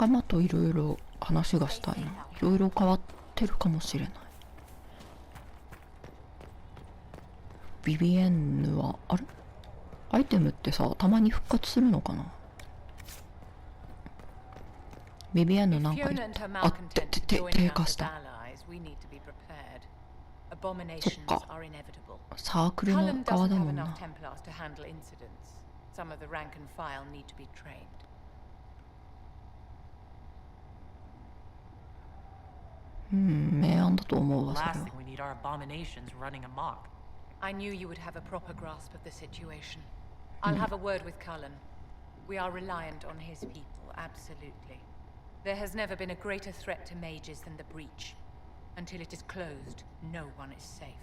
仲間といろいろ話がしたいな。いろいろ変わってるかもしれない。ビビエンヌは、あれアイテムってさ、たまに復活するのかな。ビビエンヌなんか言った。あ、低下した。そっか。サークルの側だもんな。明暗だと思うわ、それは。I knew you would have a proper grasp of the situation. I'll have a word with Cullen. We are reliant on his people, absolutely. There has never been a greater threat to mages than the breach. Until it is closed, no one is safe.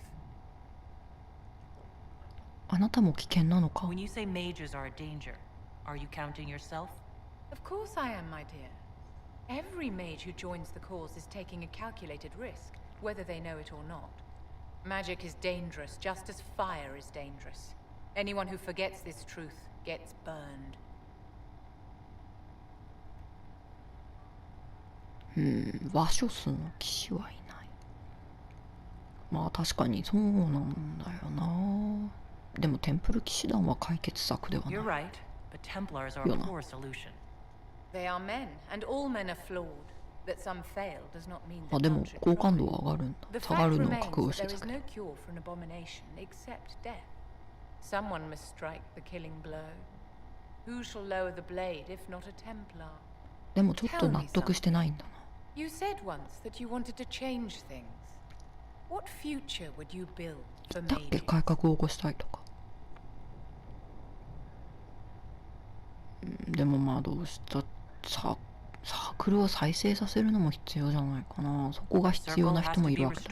あなたも危険なのか? When you say mages are a danger, are you counting yourself? Of course I am, my dear. Every mage who joins the cause is taking a calculated risk, whether they know it or not. Magic is dangerous, just as fire is dangerous. Anyone who forgets this truth gets burned. ワショスの騎士はいない。まあ確かにそうなんだよな。でもテンプル騎士団は解決策ではない。You're right, but Templars are a poor solution. They are men, and all men are flawed. That some fail does not mean that あ、でも好感度は上がるんだ。下がるのを覚悟してたけど。There is no cure for an abomination except death. Someone must strike the killing blow. Who shall lower the blade if not a Templar? でもちょっと納得してないんだな。You said once that you wanted to change things. What future would you build for mages? だっけ改革を起こしたいとか。でもまあどうしたサークルを再生させるのも必要じゃないかな。そこが必要な人もいるわけだ。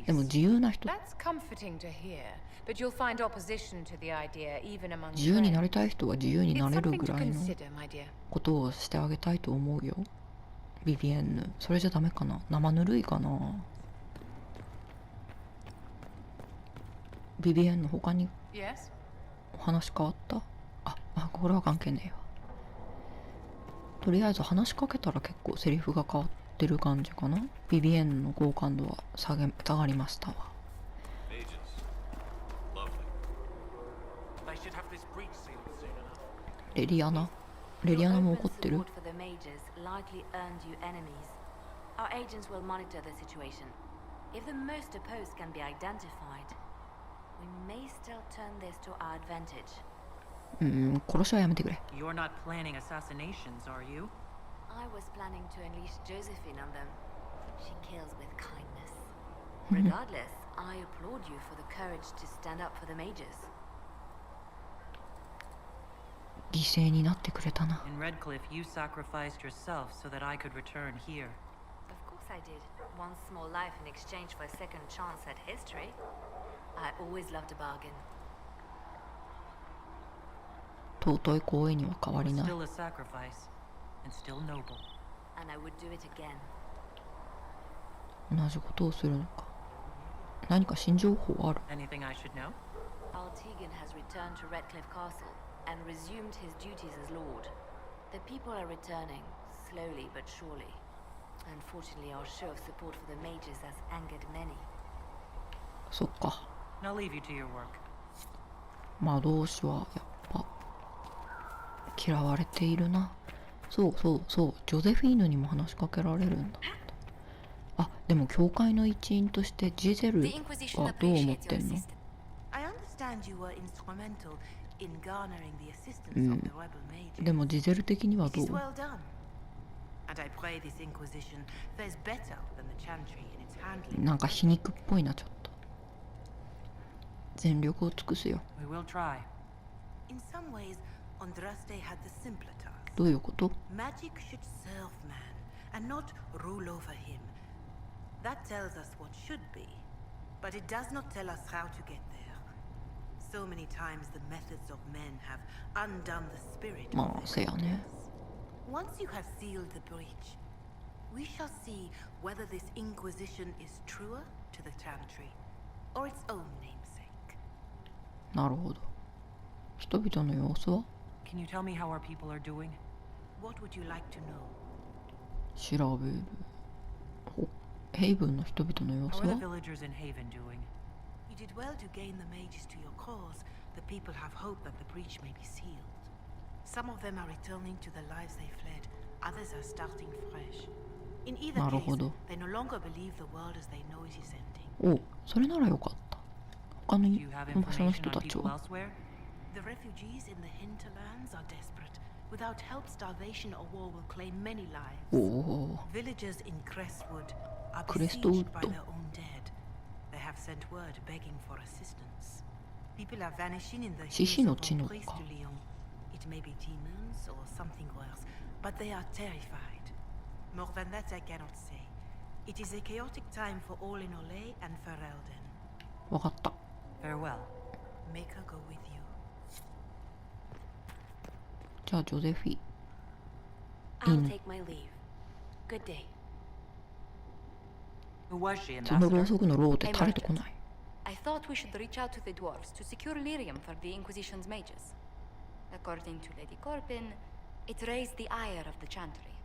でも自由な人、自由になりたい人は自由になれるぐらいのことをしてあげたいと思うよ。ビビエンヌ、それじゃダメかな。生ぬるいかな。ビビエンヌ、他にお話変わった？あ、これは関係ねえわ。とりあえず話しかけたら結構セリフが変わってる感じかな。ビビエンヌの好感度は下がりましたわ。レリアナも怒ってる。殺しはやめてくれ。You're not planning assassinations, are you? I was planning to unleash Josephine on them. She kills with kindness. Regardless, I applaud you for the courage to stand up for the mages. 犠牲になってくれたな。In Redcliffe, you sacrificed yourself so that I could return here. Of course I did. One small life in exchange for a second chance at history. I always loved a bargain. 尊い行為には変わりない。Still a sacrifice, and still noble. And I would do it again. 同じことをするのか。何か新情報ある？ Anything I should know? Artigan has returned to Redcliffe Castle and resumed his duties as lord. The people are returning, slowly but surely. Unfortunately, our show of support for the mages has angered many. そっか。I'll leave you to your work. 魔導士はやっぱ嫌われているな。そうジョゼフィーヌにも話しかけられるんだって。あ、でも教会の一員としてジゼルはどう思ってんの？でもジゼル的にはどう？なんか皮肉っぽいな、ちょっと。全力を尽くすよ。どういうこと？ Magic should serve man and not rule over him. That tells us what should be, but it does not tell us how to get there. So many times the methods of men have undone the spirit of their leaders. Once you have sealed the breach, we shall see whether this Inquisition is truer to the Chantry or its own namesake. なるほど。人々の様子は？ Can you tell me how our people are doing? What would you like to know? 調べる。ヘイブンの人々の様子 How are は the villagers in Haven doing? You did well to gain the mages to your cause. The people have hope that the breach may be sealed. Some of them are returning to the lives they fled. Others are starting fresh. In either なる case, ほど。 they no longer believe the world as they know it is ending. お、それならよかった。他の Do you have 場所の information 人 on たち people は elsewhere? The refugees in the hinterlands are desperate. Without help, starvation or war will claim many lives. おお、 Villagers in Crestwood are Crestwood. besieged by their own dead. They have sent word begging for assistance. People are vanishing in the 獅子 hills の of 地の Emprise か。 to Lyon. It may be demons or something worse, but they are terrified. More than that, I cannot say. It is a chaotic time for all in Olay and Ferelden. わかった。 Farewell. Make her go with you. じゃあジョゼフィー。 I'll take my leave. Good day. Who was she, そのろう Ambassador? そくのローって垂れてこない。 I thought we should reach out to the dwarves to secure lyrium for the Inquisition's mages. According to Lady Corbin, it raised the ire of the Chantry.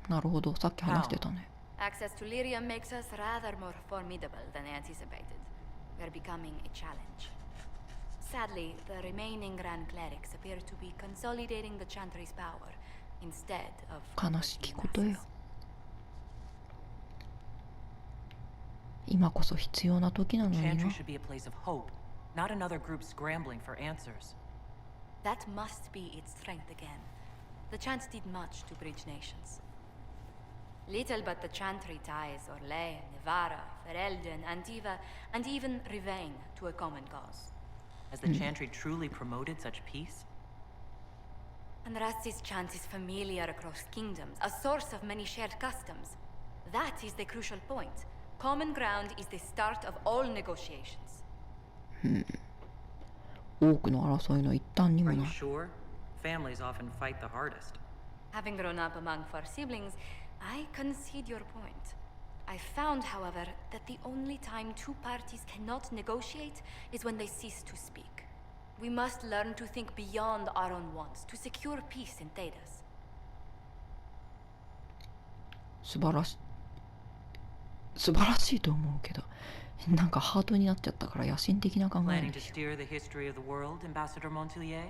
なるほど、さっき話してたね。 Access to lyrium makes us rather more formidable than anticipated. We're becoming a challenge. Sadly, the remaining Grand Clerics appear to be consolidating the Chantry's power instead of 悲しき converting ことよ。 masses. 今こそ必要な時なのに Chantry な。 should be a place of hope, not another group scrambling for answers. That must be its strength again. The Chant did much to bridge nations. Little but the Chantry ties Orlais, Nevara, Ferelden, Antiva, and even Rivain to a common cause. Has the Chantry truly promoted such peace? Andrastes' chant is familiar across kingdoms, a source of many shared customs. That is the crucial point. Common ground is the start of all negotiations. 多くの争いの一端にも Are な you る。 sure? Families often fight the hardest. Having grown up among four siblings, I concede your point. I found, however, that the only time two parties cannot negotiate is when they cease to speak. We must learn to think beyond our own wants, to secure peace in Thedas. 素晴らしいと思うけど、なんかハートになっちゃったから野心的な考え Planning なん to でしょ。 steer the history of the world, Ambassador Montelier?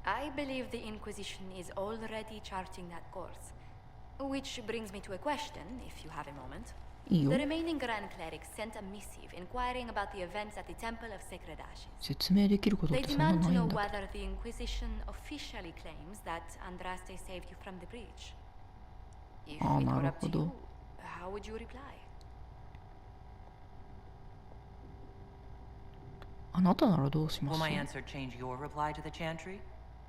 I believe the Inquisition is already charting that course. Which brings me to a question, if you have a moment. いいよ The。remaining Grand Clerics sent a missive inquiring about the events at the Temple of Sacred Ashes. 説明できることっ They てそんな demand な to い know んだけ whether the Inquisition officially claims that Andraste saved you from the breach. If it were up to なるほど。 you, how would you reply? あなたならどうしま Will す my answer change your reply to the Chantry?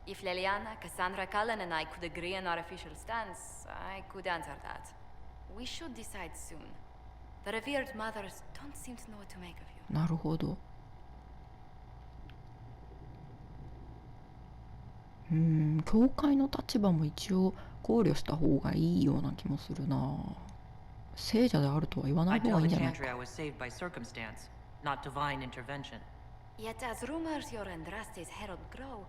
If Leliana, Cassandra Cullen, and I could agree on our official stance, I could answer that. We should decide soon. The revered mothers don't seem to know what to make of you. なるほど。教会の立場も一応考慮した方がいいような気もするな。聖者であるとは言わない I'd 方が tell いいん the じゃない Chantry I か。 was saved by circumstance, not divine intervention. Yet, as rumors your Andraste's herald grow,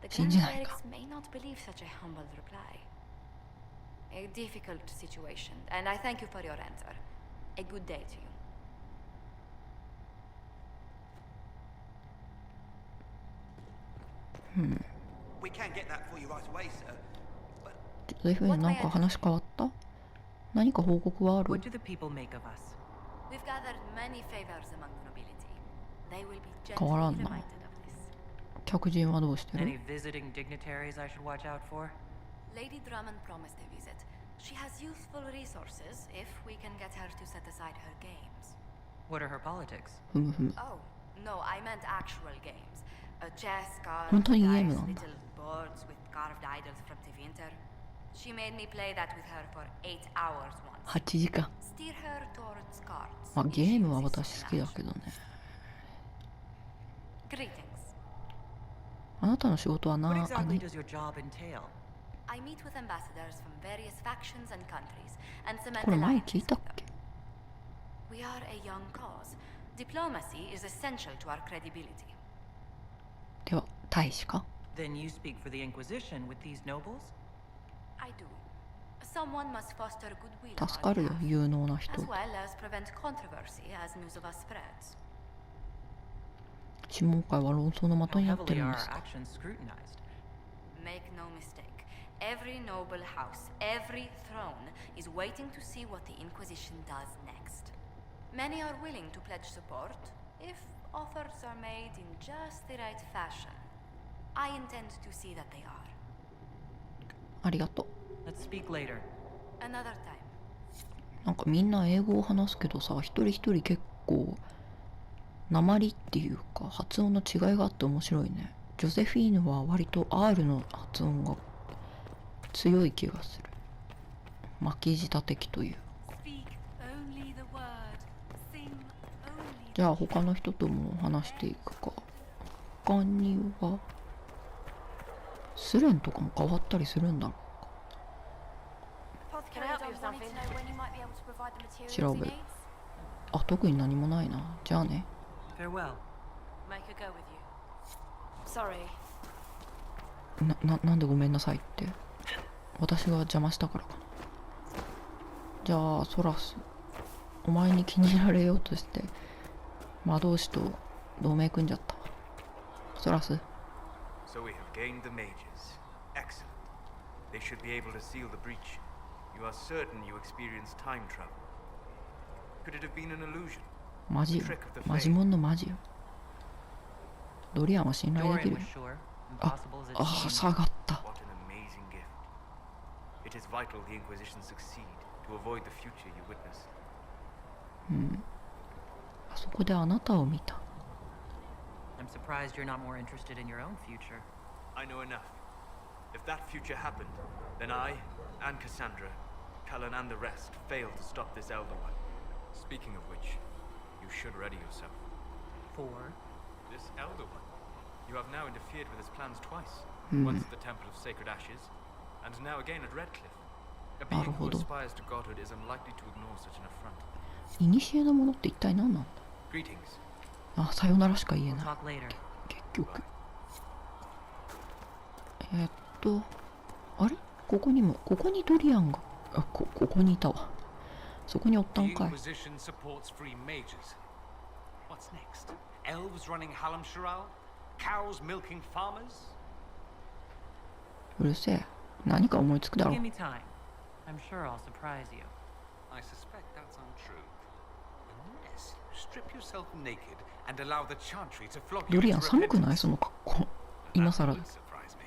the Grand 信じないか。 Clerics may not believe such a humble reply. A difficult situation, and I thank you for your answer. A good day to you. We can get that for you right away, sir. But ジョゼフィンなんか話変わった？何か報告はある？ What do the people make of us? We've gathered many favors among the nobility. They will be 変わら gently んな。 reminded of this. 客人はどうしてる？ Any visiting dignitaries I should watch out for? Lady Drummond promised a visit. She has useful resources if we can get her to set aside her games. What are her politics? ふむふむ。 Oh, no, I meant actual games. A chess, cards, 本当にゲー dice, ムなんだ。 little boards with carved idols from Tevinter. She made me play that with her for 8 hours once. 8時間。 Steer her towards cards. まあ if ゲ she ームは insists 私 on 好きだ action. けどね。 Greetings. あなたの仕事は What な、exactly does your job entail? I meet with ambassadors from various factions and countries and cement これ前 alliances 聞いたっ with け？ them. We are a young cause. Diplomacy is essential to our credibility. では、大使か？ Then you speak for the Inquisition with these nobles? I do. Someone must foster goodwill 助かるよ、 on our 有能な behalf, 人。 as well as prevent controversy as news of us spreads. 諮問会は論争の的 How になって heavily るん are で our すか？ actions scrutinized? Make no mistake. Every noble house, every throne is waiting to see what the Inquisition does next. Many are willing to pledge support if offers are made in just the right fashion. I intend to see that they are. ありがと Let's speak later. Another time. う。なんかみんな英語を話すけどさ、一人一人結構訛りっていうか発音の違いがあって面白いね。ジョゼフィーヌは割と R の発音が強い気がする。巻き舌的という。 Speak only the word. Sing only じゃあ他の人とも話していくか。他にはスレンとかも変わったりするんだろ Can I help you with something? When you might be able to provide the う materials 調 he べる。 needs? あ、特に何もないな。じゃあね。 Farewell. Make a go with you. Sorry. なんでごめんなさいって。私が邪魔したからかな。じゃあソラス、お前に気に入られようとして魔導士と同盟組んじゃったわ。ソラス、 So we have gained the mages. Excellent. They should be able to seal the breach. You are certain you experienced time travel. Could it have been an illusion? マジよ。マジモンのマジよ。ドリアンは信頼でき Dorian る was sure, あ、 impossible as it あ、 seemed. 下がった。 What an amazing gift. It is vital the Inquisition succeed to avoid the future you witness. あそこであなたを見た。 I'm surprised you're not more interested in your own future. I know enough. If that future happened, then I, and Cassandra, Callan and the rest failed to stop this Elder One. Speaking of which, you should ready yourself. For? This Elder One. You have now interfered with his plans twice. Once at the Temple of Sacred Ashes, and now again at Redcliffe. A being who なるほど。 aspires to godhood is unlikely to ignore such an affront. いにしえのものって一体何なんだ。 Greetings. あ、さよならしか言え We'll ない。 talk later. 結局。あれ、ここにドリアンが、あ、ここにいたわ。そこにおったん The かい。 Inquisition supports free mages. What's next? Elves running Hallamsharal? Cows milking farmers? うるせえ。何か思いつくだろ Give う。 me time. I'm sure I'll surprise you. I suspect that's untrue. Unless you strip yourself naked and allow the Chantry to flog ド you リアン into 寒くない repentance. その格好。今 That 更 would surprise me.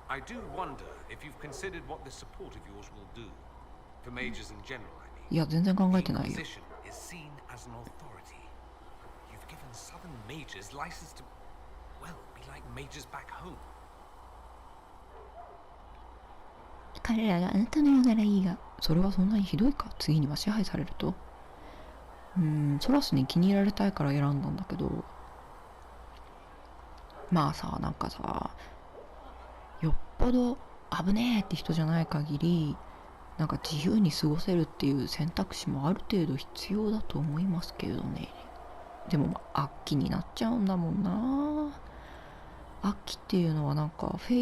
I do wonder if you've considered what this support of yours will do. For mages in general, I mean. いや、全然考え The てないよ。 Inquisition is seen as an authority. You've given southern mages license to, well, be like mages back home. 彼らがあなたのようならいいが、それはそんなにひどいか。次には支配されると。ソラスに気に入られたいから選んだんだけど、まあさ、なんかさ、よっぽど危ねえって人じゃない限り、なんか自由に過ごせるっていう選択肢もある程度必要だと思いますけどね。でも、悪鬼になっちゃうんだもんな。悪鬼っていうのはなんかフェ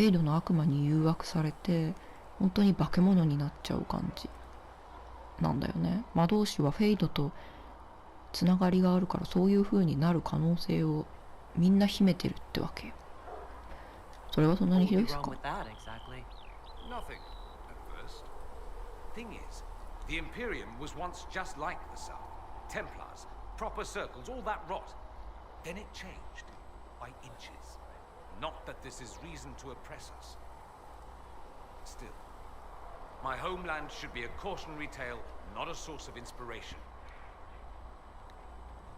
イドの悪魔に誘惑されて本当に化け物になっちゃう感じなんだよね。魔導士はフェイドとつながりがあるから、そういう風になる可能性をみんな秘めてるってわけよ。それはそんなに What ひど would い be です wrong か？ with that exactly? Nothing, at first. Thing is, the Imperium was once just like the South. Templars, proper circles, all that rot. Then it changed, by inches. Not that this is reason to oppress us. Still, my homeland should be a cautionary tale, not a source of inspiration.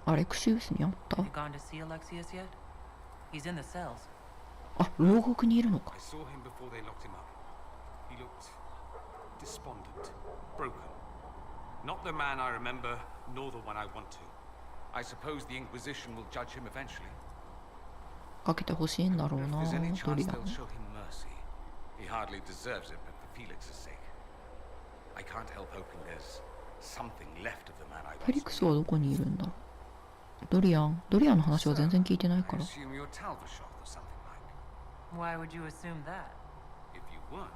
アレクシウスに会った？ You gone to see Alexius yet? He's in the cells. あ、牢獄にいるのか。 I saw him before they locked him up. He looked despondent, broken. Not the man I remember, nor the one I want to. I suppose the Inquisition will judge him eventually. かけてほしいんだろう If な、 there's any ド chance リア they'll ン。 show him mercy. He hardly deserves it, but for Felix's sake. I can't help hoping there's something left of the man I フェリ once クスはどこにいるんだろう。ドリアンの話は全然聞いてないか I ら。 assume you're Talvershoth or something like. Why would you assume that? If weren't,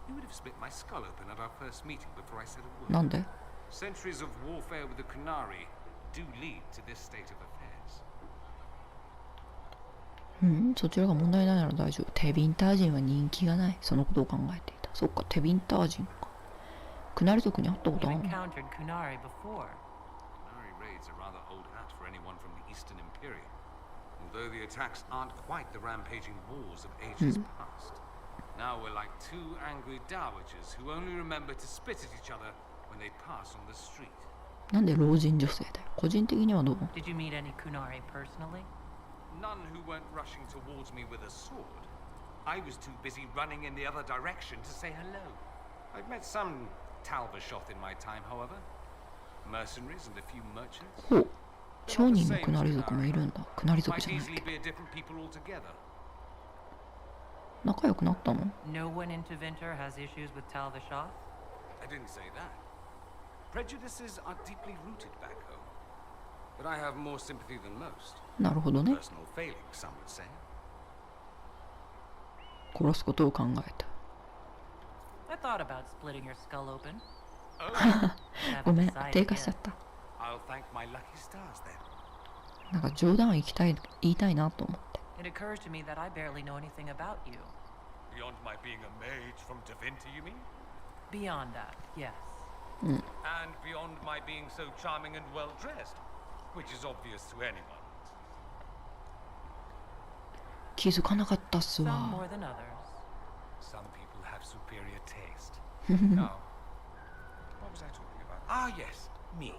you would have split my skull open at our first meeting before I said a word. なんで？ Centuries of warfare with the Kunari do lead to this state of affairs. そちらが問題ないなら大丈夫。テビンター人は人気がない。そのことを考えていた。そっか、テビンター人か。クナリ族に会ったことあるの？ encountered Kunari before. Kunari raids are rather old hat for anyone from the Eastern Imperium. Although the attacks aren't quite the rampaging wars of ages past. Now we're like two angry dowagers who only remember to spit at each other when they pass on the street. なんで老人女性だよ。個人的にはどう？ Did you meet any Kunari personally? None who weren't rushing towards me with a sword. I was too busy running in the other direction to say hello. I've met some Talvashot in my time, however. Mercenaries and a few merchants. ほう。商人のクナリ族もいるんだ。クナリ族 Might じゃない easily けど。 be a different people altogether. 仲良くなったの？ No one in Tevinter has issues with Talvashot? I didn't say that. Prejudices are deeply rooted back home. But I have more sympathy than most. なるほどね。 Personal failing, some would say. 殺すことを考えた。 I thought about splitting your skull open. ごめん、低下しちゃった。 I'll thank my lucky stars then. なんか冗談言いたいなと思って。 It occurs to me that I barely know anything about you. Beyond my being a mage from Tevinter, you mean? Beyond that, yes. And beyond my being so charming and well dressed, which is obvious to anyone. 気づかなかったっす Some わ。 more than others. Some people have superior taste. Now, what was I talking about? Ah, yes, me.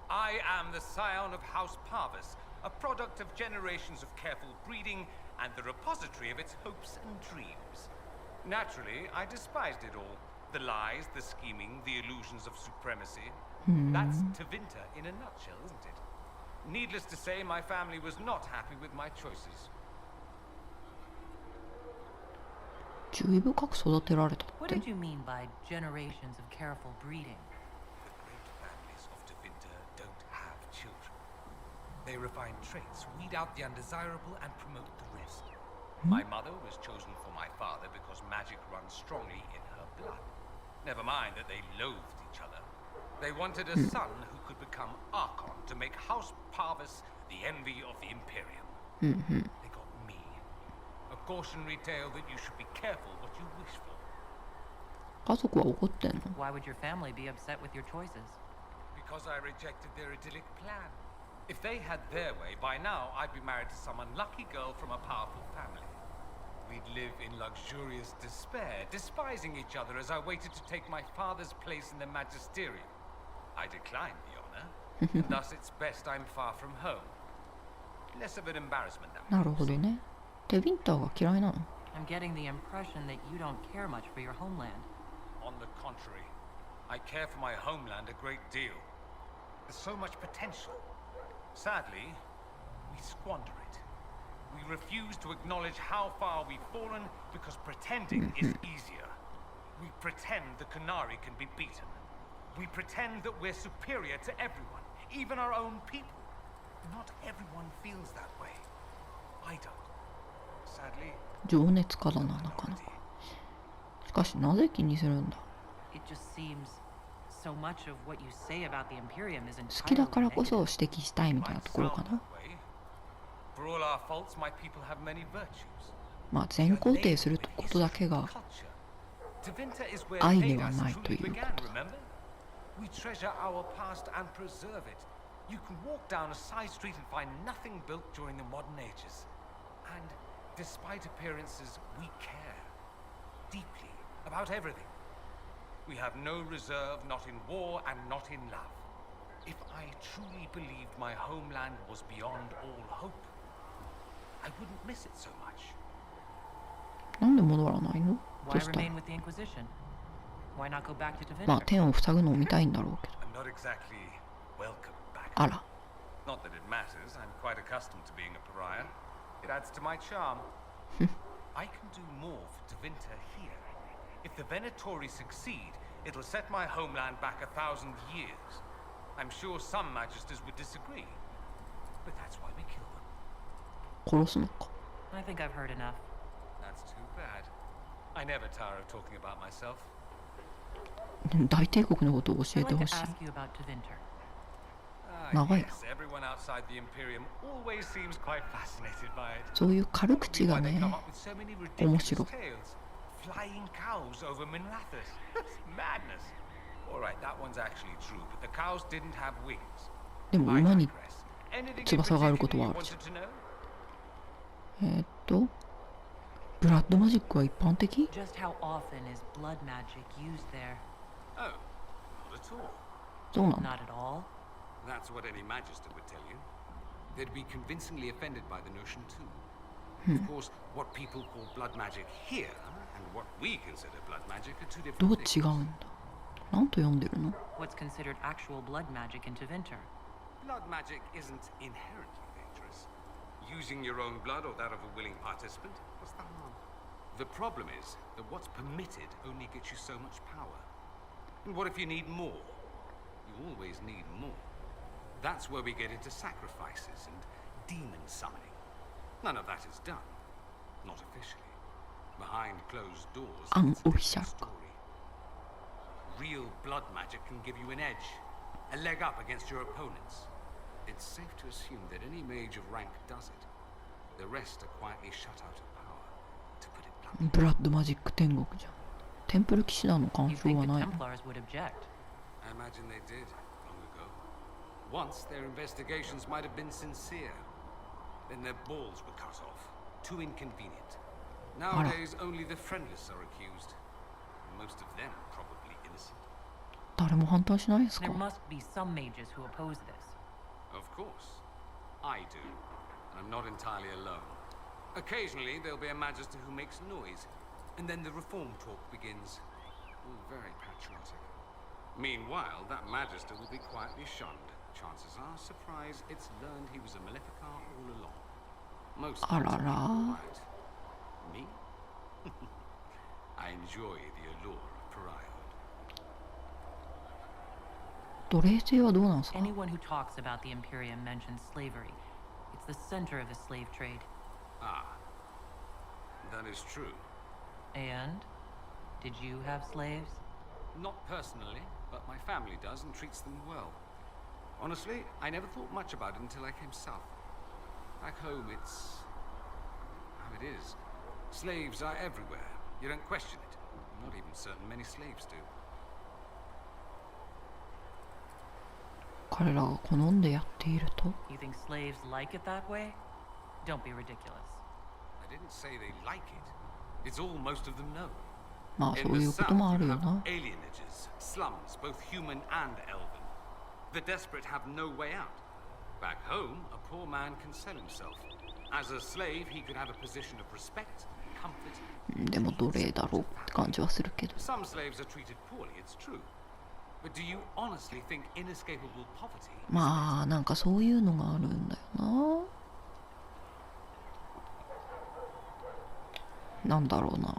I am the scion of House Parvis, a product of generations of careful breeding and the repository of its hopes and dreams. Naturally, I despised it all. The lies, the scheming, the illusions of supremacy. That's Tevinter in a nutshell, isn't it? Needless to say, my family was not happy with my choices. 注意深く育てられたっ What て。 did you mean by generations of careful breeding? The great families of Tevinter don't have children. They refine traits, weed out the undesirable, and promote the rest. My mother was chosen for my father because magic runs strongly in her blood. Never mind that they loathed each other. They wanted a son who could become Archon to make House Parvis the envy of the Imperium. They got me. A cautionary tale that you should be careful what you wish for. 家族は怒ってんの？ Why would your family be upset with your choices? Because I rejected their idyllic plan. If they had their way, by now I'd be married to some unlucky girl from a powerful family. We'd live in luxurious despair, despising each other as I waited to take my father's place in the magisterium. I declined the honor, and thus it's best I'm far from home. Less of an embarrassment now. なるほどね。テヴィンターが嫌いなの？ I'm getting the impression that you don't care much for your homeland. On the contrary, I care for my homeland a great deal. There's so much potential. Sadly, we squander it. We refuse to acknowledge how far we've fallen because pretending is easier. We pretend the Kunari can be beaten. We pretend that we're superior to everyone, even our own people. Not everyone feels that way. I don't. Sadly, 情熱家だな、なかなか。しかし、なぜ気にするんだ？ It just seems so much of what you say about the Imperium is 好きだ entirely からこそ negative. 指摘したいみたいな might ところ sound かな。 that way. For all our faults, my people have many virtues. まあ、全肯定することだけが Tevinter is where 愛で Vedas はないと truly いうこ began, とだ。 remember? We treasure our past and preserve it. You can walk down a side street and find nothing built during the modern ages. And despite appearances, we care deeply about everything. We have no reserve, not in war and not in love. If I truly believed my homeland was beyond all hope, I wouldn't miss it so much. なんで戻らないの？ Why そしたら remain with the Inquisition? Why not go back to まあ Tevinter? 天を塞ぐのを見たいんだろうけど。 I'm not exactly welcome back. あら、 Not that it matters. I'm quite accustomed to being a pariah. It adds to my charm. I can do more for Tevinter here. If the Venatori succeed, it'll set my homeland back 1,000 years. I'm sure some magisters would disagree, but that's why we kill them. 殺すのか。 I think I've heard enough. That's too bad. I never tire of talking about myself. 大帝国のことを教 I'd えて like ほ to しい。 ask you about Tevinter. Nagai. Yes, everyone outside the Imperium always seems quite fascinated by it. そういう軽口 Probably が why they ね come up with so many 面 ridiculous 白い。 tales. Flying cows over Minrathous. Madness. All right, that one's actually true, but the cows didn't have wings. でも I 馬に digress. Anything in 翼があること particular は you あるじゃ wanted to know? ブラッドマジックは一般的？ Just how often is blood magic used there? Oh, not at all. そうなんだ。 Not at all. That's what any Magister would tell you. They'd be convincingly offended by the notion too. Of course, what people call blood magic here and what we consider blood magic are two どう different 違 things. うんだ。なんと読んでるの？ What's considered actual blood magic in Tevinter? Blood magic isn't inherently dangerous. Using your own blood or that of a willing participant, what's the harm? The problem is that what's permitted only gets you so much power. And what if you need more? You always need more. That's where we get into sacrifices and demon summoning. None of that is done. Not officially. Behind closed doors, it's a different Unofficial. story. Real blood magic can give you an edge, a leg up against your opponents. It's safe to assume that any mage of rank does it. The rest are quietly shut out of power, to put it bluntly. ブラッドマジック天国じゃん。テンプル騎士団の干 You 渉 think は the ないの？ Templars would object? I imagine they did, long ago. Once their investigations might have been sincere. Then their balls were cut off. Too inconvenient. Nowadays, only the friendless are accused. Most of them probably innocent. 誰も反対しないです There か？ must be some mages who oppose this. Of course. I do. And I'm not entirely alone. Occasionally, there'll be a Magister who makes noise. And then the reform talk begins. All very patriotic. Meanwhile, that Magister will be quietly shunned. Chances are, surprise, it's learned he was a Maleficar all along. Most Ah la times la. all right. Me? I enjoy the allure of pariahhood. 奴隷制はどうなんですか？ Anyone who talks about the Imperium mentions slavery. It's the center of the slave trade. Ah. That is true. And? Did you have slaves? Not personally, but my family does and treats them well. Honestly, I never thought much about it until I came south. Back home, it's how it is. Slaves are everywhere. You don't question it. I'm not even certain many slaves do. 彼らが好んでやっていると？ You think slaves like it that way? Don't be ridiculous. I didn't say they like it. It's all most of them know. まあそ In う the いうこと south, もあ you るよ have な。 alienages, slums, both human and elven. The desperate have no way out. Back home, a poor man can sell himself. As a slave, he could have a position of respect, comfort. でも奴隷だろうって感じはするけど。 Some slaves are treated poorly, it's true. But do you honestly think inescapable poverty? まあなんかそういうのがあるんだよな。なんだろうな。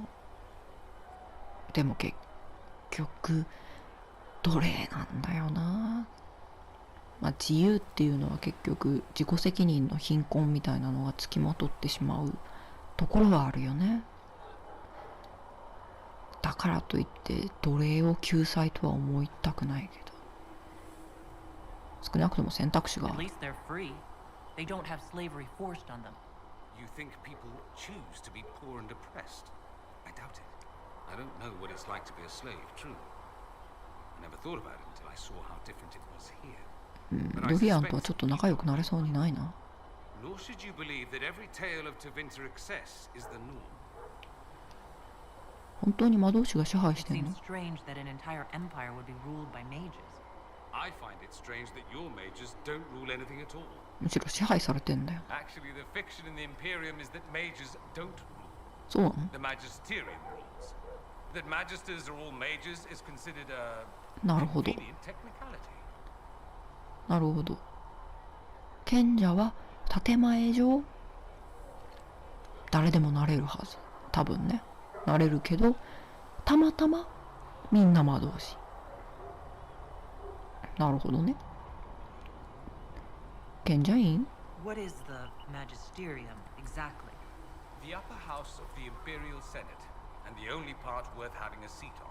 でも結局奴隷なんだよな。まあ自由っていうのは結局自己責任の貧困みたいなのがつきまとってしまうところはあるよね。だからといって奴隷を救済とは思いたくないけど、少なくとも選択肢が At least they're free. They don't have slavery forced on them. You think people choose to be poor and oppressed? I doubt it. I don't know what it's like to be a slave, true. I never thought about it until I saw how different it was here. ドリアンとはちょっと仲良くなれそうにないな。 Nor should you believe that every tale of Tevinter excess is the norm. 本当に魔導士が支配 It してんの？ seems strange that an entire empire would be ruled by mages. I find it strange that your mages don't rule anything at all. むしろ支配されてんだよ。 Actually, the fiction in the Imperium is that mages don't rule. そうなの？ The Magisterium rules. That Magisters are all mages is considered a なるほど。 convenient technicality. なるほど。賢者は建前上誰でもなれるはず。多分ね。なれるけど、たまたまみんな魔導士。なるほどね。賢者院？ What is the magisterium exactly? The upper house of the Imperial Senate, and the only part worth having a seat on.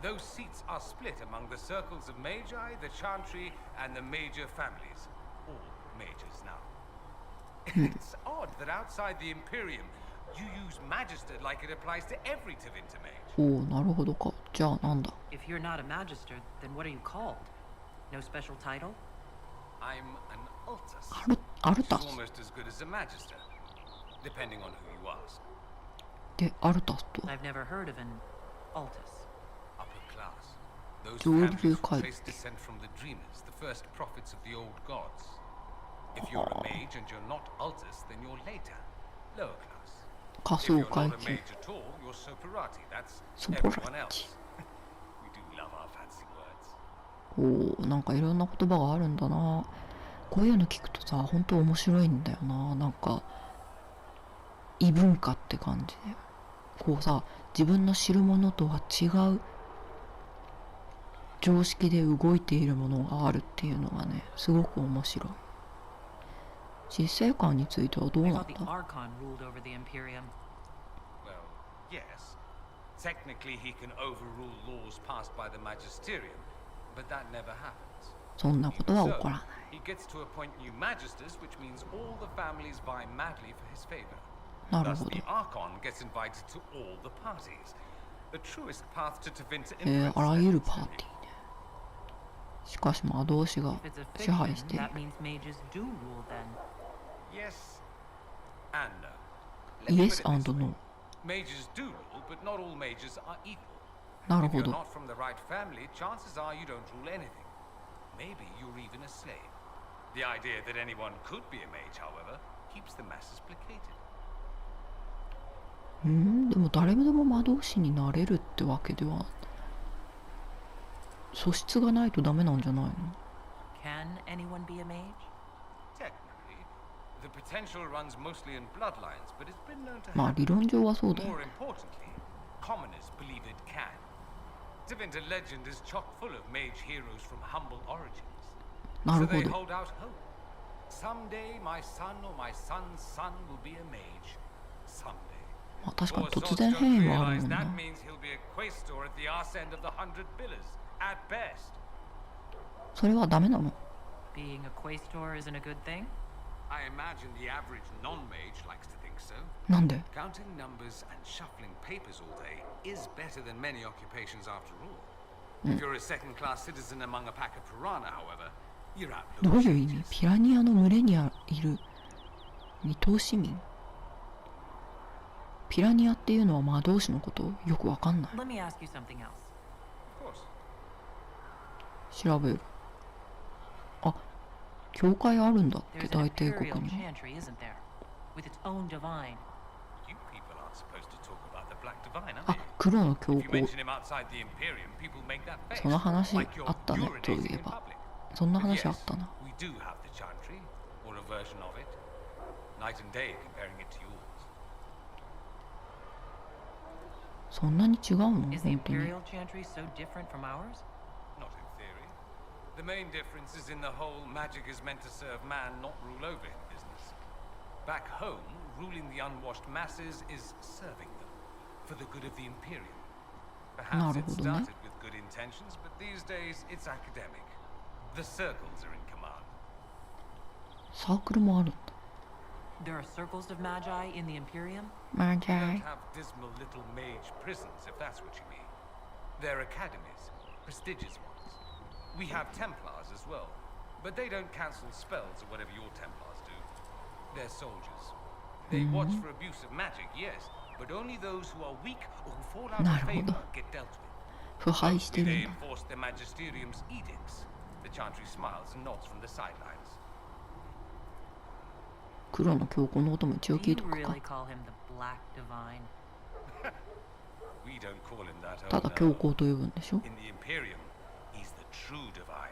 Those seats are split among the circles of Magi, the Chantry, and the major families. All majors now. It's odd that outside the Imperium, you use Magister like it applies to every Tevinter mage. おお、なるほどか。じゃあなんだ。 If you're not a magister, then what are you called? No special title? I'm an Altus. アルタ Which ス is almost as good as a Magister, depending on who you ask. でアルタスとは I've never heard of an Altus. Upper class. Those 上流 families 階 trace descent from the Dreamers, the first prophets of the old gods. If you're a mage and you're not Altus, then you're later, lower class. 仮 If 想 you're 階 not a 級 mage at all, you're Soperati. That's ソポラ everyone ッチ else. We do love our fancy words. おお、なんかいろんな言葉があるんだな。こういうの聞くとさ、本当面白いんだよな。なんか異文化って感じで、こうさ、自分の知るものとは違う常識で動いているものがあるっていうのがね、すごく面白い。執政官についてはどう I なっ thought the た？ Archon ruled over the Imperium. Well, yes. Technically, he can overrule laws passed by the Magisterium, but that never happens. そんなことは起こらない。 He gets to appoint new Magisters, which means all the families vie madly for his favor. なる Thus, ほど。 the Archon gets invited to all the parties. The truest path to Tevinter あら influence. ゆるパーティーね。しかし魔導士が If it's a 支配 fiction, している。 that means mages do rule then. Yes and no. Let me Yes put it this and way. no. Mages do rule, but not all mages are equal. なる If ほ you're ど。 not from the right family, chances are you don't rule anything. Maybe you're even a slave. The idea that anyone could be a mage, however, keeps the masses placated. でも誰でも魔導士になれるってわけでは、素質がないとダメなんじゃないの？ Can anyone be a mage? Technically, the potential runs mostly in bloodlines, but it's been known to まあ happen. 理論上はそうだよ More ね。 importantly, commoners believe it can. Tevinter legend is chock full of mage heroes from humble origins. な So るほ they ど。 hold out hope. Someday my son or my son's son will be a mage. Someday. まあ確かに Poor 突 souls 然 don't 変異はある realize もん that な。 means he'll be a quaestor at the arse end of the 100 pillars, at best. それはダメなの？ Being a quaestor isn't a good thing? I imagine the average non-mage likes to think so. なんで？ Counting numbers and shuffling papers all day is better than many occupations after all. If you're a second-class citizen among a pack of piranha, however, you're out ど no ういう意味？ changes. ピラニアの群れにいる二等市民？ピラニアっていうのは魔導士のこと？よくわかんない。 Let me ask you something else. Of course. 調べる。あ、教会あるんだっけ、 There's an 大帝国 imperial には。 chantry, isn't there? With its own divine. You people aren't supposed to talk about the Black Divine, are あ、 you? 黒の教 If you 皇。 mention him outside the Imperium, people make that face. その話 Like you're あったね、とい urinating え in ば。 public. そんな But 話あ yes, ったな。 we do have the Chantry, or a version of it. Night and day comparing it to yours. そんなに違うの？ Is the 本当に。 imperial chantry so different from ours? Not in theory. The main difference is in the whole magic is meant to serve man, not rule over him business. Back home, ruling the unwashed masses is serving them, for the good of the Imperium. Perhaps it なるほどね。 started with good intentions, but these days it's academic. The circles are in command. サークルもあるんだ。 There are circles of magi in the Imperium? マージ We ャ don't イ。 have dismal little mage prisons, if that's what you mean. They're academies, prestigious ones. We have Templars as well, but they don't cancel spells or whatever your Templars do. They're soldiers. They watch for abuse of magic, yes, but only those who are weak or who fall out な of るほど。 favor get dealt with. 腐敗して Mostly る they んだ。 enforce the Magisterium's edicts. The Chantry smiles and nods from the sidelines. 黒の教皇のことも一応 Do 聞い you とくか。 really call him the Black Divine? We don't call him that. た Oh だ no. 教皇と呼ぶんでしょ。 In the Imperium, he's the true divine.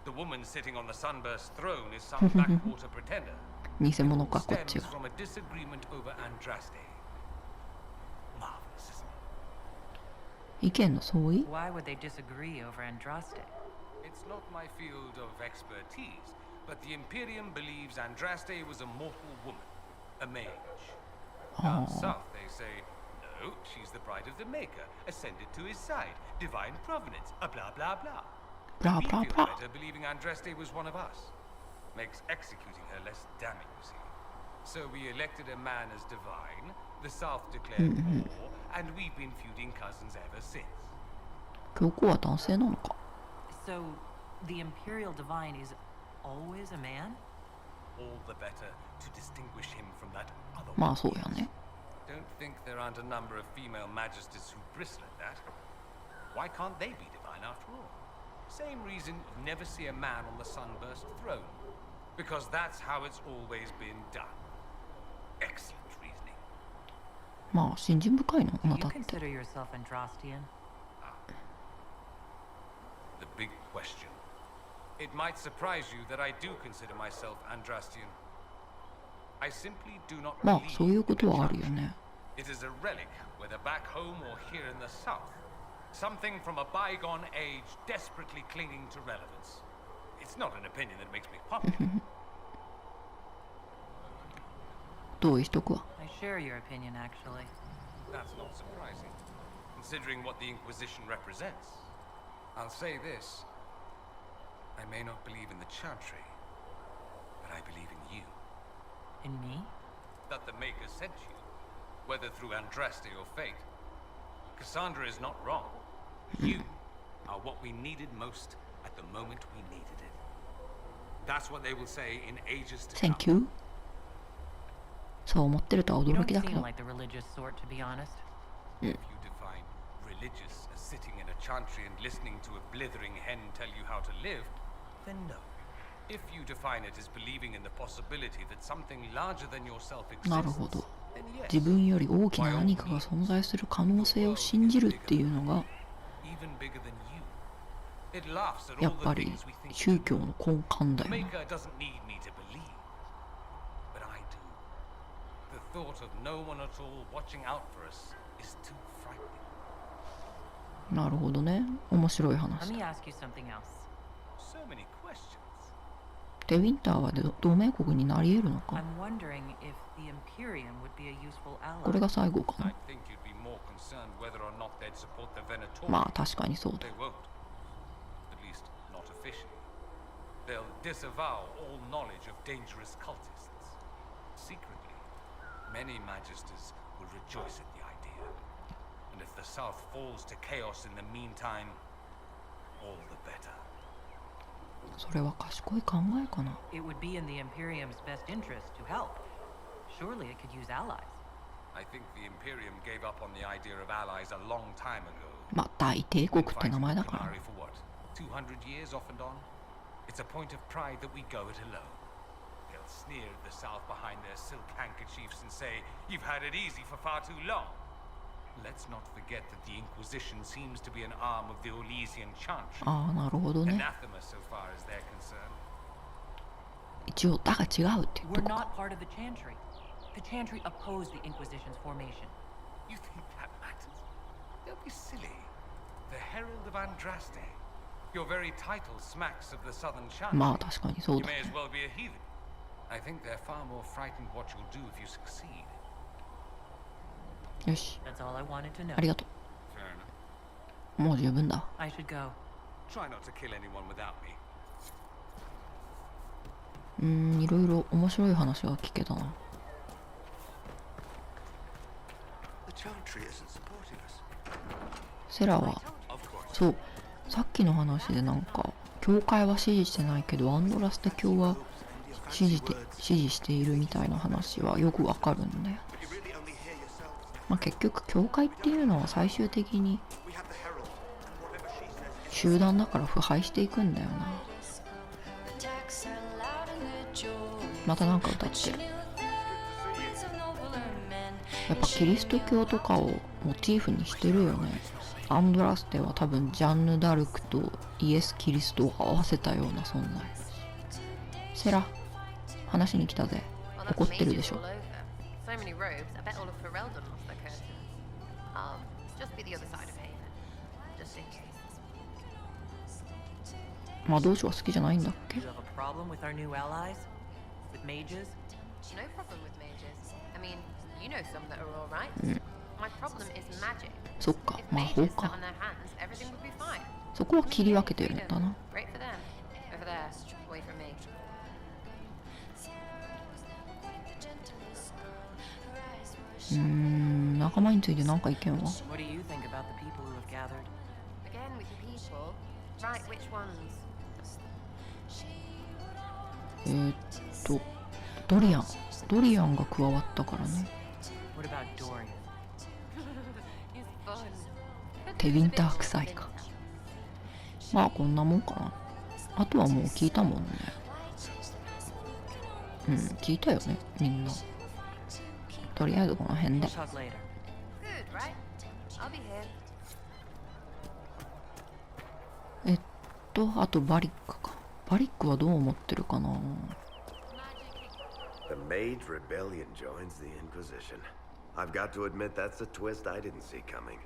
The woman sitting on the sunburst throne is some backwater pretender. 偽 It 物 all か、こっち stems が。 from a disagreement over Andraste. Marvelous, isn't it? 意見の相違？ Why would they disagree over Andraste? It's not my field of expertise, but the Imperium believes Andraste was a mortal woman, a mage. Down south, they say, she's the bride of the Maker, ascended to his side, divine provenance, blah blah blah. Blah We blah feel blah. better believing Andraste was one of us. Makes executing her less damning, you see. So we elected a man as divine, the South declared war, and we've been feuding cousins ever since. 教皇は男性なのか。 So, the Imperial Divine is always a man? All the better to distinguish him from that other まあ one. そうやね。 Don't think there aren't a number of female majesties who bristle at that. Why can't they be divine after all? Same reason you never see a man on the sunburst throne. Because that's how it's always been done. Excellent reasoning. まあ信心深いのあ Do な you たって。 consider yourself Andrastian? The big question. It might surprise you that I do consider myself Andrastian. I simply do not まあ believe そういうこ in と the はあるよ church. ね。 It is a relic, whether back home or here in the south. Something from a bygone age desperately clinging to relevance. It's not an opinion that makes me popular. 同意しとくわ。 I share your opinion, actually. That's not surprising, considering what the Inquisition represents. I'll say this. I may not believe in the Chantry, but I believe in you. In me? That the Maker sent you, whether through Andraste or fate. Cassandra is not wrong. You are what we needed most at the moment we needed it. That's what they will say in ages to come. Thank you. そう思ってるとは You 驚 don't きだけ seem ど。 like the religious sort, to be honest. If you define religious as sitting in a chantry and listening to a blithering hen tell you how to live, then no. If you define it as believing in the possibility that something larger than yourself な exists, るほど。 then yes, 自分より大きな何かが存在する可能性を信じるっていうのが even bigger than you. It laughs at や all っ the ぱり things we think. 宗教の根幹だ The よな。 Maker doesn't need me to believe, but I do. The thought of no one at all watching out for us is too frightening. なるほどね。面白い Let 話 me だ。 ask you something else. So many questions. で、ウィンターは同盟国になり得るのか。 I'm wondering if the Imperium would be a useful これ ally. が最後か I な。 think you'd be more concerned whether or not they'd support the Venator. まあ確かにそうだ They。won't. At least, not officially. They'll disavow all knowledge of dangerous cultists. Secretly, many Magisters will rejoice at the idea. And if the South falls to chaos in the meantime, all the better. それは賢い考えかな。 It would be in the Imperium's best interest to help. Surely it could use allies. I think the Imperium gave up on the idea of allies a long time ago. まあ大帝国 Been って名 fighting 前 the だから。 Chimari for what? 200 years off and on? It's a point of pride that we go it alone. They'll sneer at the South behind their silk handkerchiefs and say, "You've had it easy for far too long." Let's not forget that the Inquisition seems to be an arm of the Orlesian Chantry. ああ、なるほどね。 Anathema so far as they're concerned. 一応、だが違うっていうと We're こか。 not part of the Chantry. The Chantry opposed the Inquisition's formation. You think that matters? Don't be silly. The Herald of Andraste. Your very title smacks of the Southern Chantry. まあ確かにそう You だ may as ね。 well be a heathen. I think they're far more frightened what you'll do if you succeed. よし、 That's all I wanted to know. ありがと Fair enough. う。もう十分だ。 I should go. Try not to kill anyone without me. いろいろ面白い話が聞けたな。 The Chantry isn't supporting us. セラは、 Of course. そう、さっきの話でなんか、教会は支持してないけど、アンドラステ教は支持しているみたいな話はよくわかるんだよ。 But you really only hear yourself. まあ結局、教会っていうのは最終的に We have the Herald, and whatever she says. 集団だから腐敗していくんだよな。またなんか歌ってる。やっぱキリスト教とかをモチーフにしてるよね。アンドラステは多分ジャンヌ・ダルクとイエス・キリストを合わせたような存在。セラ、話に来たぜ。怒ってるでしょ。 So many robes, I bet all of Ferelden lost their curtains. Just be the other side of Haven. Just in case. 魔導書は好きじゃないんだっけ？ You have a problem with our new allies? With mages? No problem with mages. I mean, you know some that are alright. My problem is magic. そっか、 If 魔 mages 法 sat か。 on their hands, everything would be fine. そこは切り分けてるんだな。 Great for them. Over there, away from me. 仲間について何か意見は？ What do you think about the people who have gathered? Again with the people. Right, which ones? ドリアン。ドリアンが加わったからね。 What about Dorian? He's fun. テビンター臭いか。まあこんなもんかな。あとはもう聞いたもんね。聞いたよね、みんな。とりあえずこの辺で。 We'll talk later. Good, right? I'll be here. あとバリックか。バリックはどう思ってるかな。 The Mage Rebellion joins the Inquisition. I've got to admit that's a twist I didn't see coming.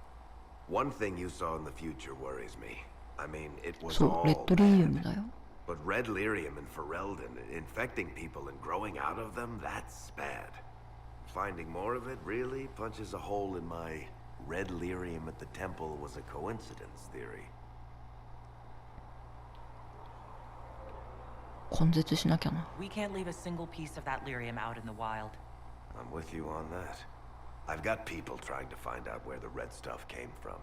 One thing you saw in the future worries me. I mean, it was そう、レッ all ドリリウ bad. ムだよ。 But Red Lyrium and Ferelden, infecting people and growing out of them, that's bad. Finding more of it really punches a hole in my Red Lyrium at the temple was a coincidence theory. 根絶しなきゃな。 We can't leave a single piece of that lyrium out in the wild. I'm with you on that. I've got people trying to find out where the red stuff came from.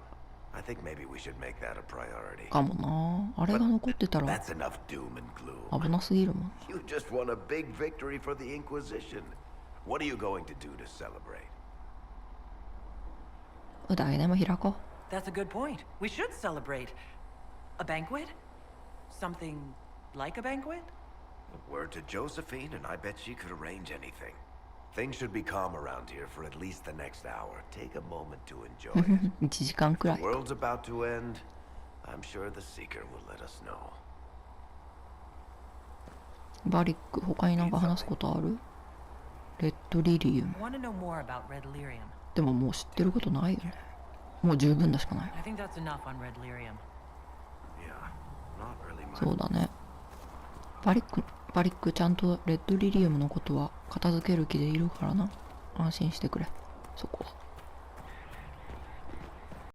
I think maybe we should make that a priority. かもな。あれが残ってたら That's enough doom and gloom. 危なすぎるもん。 You just won a big victory for the Inquisition. What are you going to do to celebrate? うだいでも開こ That's a good point. We should celebrate. A banquet? Something like a banquet? Word to Josephine, and I bet she could arrange anything. Things should be calm around here for at least the next hour. Take a moment to enjoy it. う。1時間くら The い。 world's about to end. I'm sure the Seeker will let us know. バリック、他になんか話すことある？レッドリリウム。 I want to know more about Red Lyrium. でももう知ってることないよね。もう十分だしかない。 I think that's enough on Red Lyrium. Yeah, not really much. そうだね。バリックちゃんとレッドリリウムのことは片付ける気でいるからな。安心してくれ。そこは。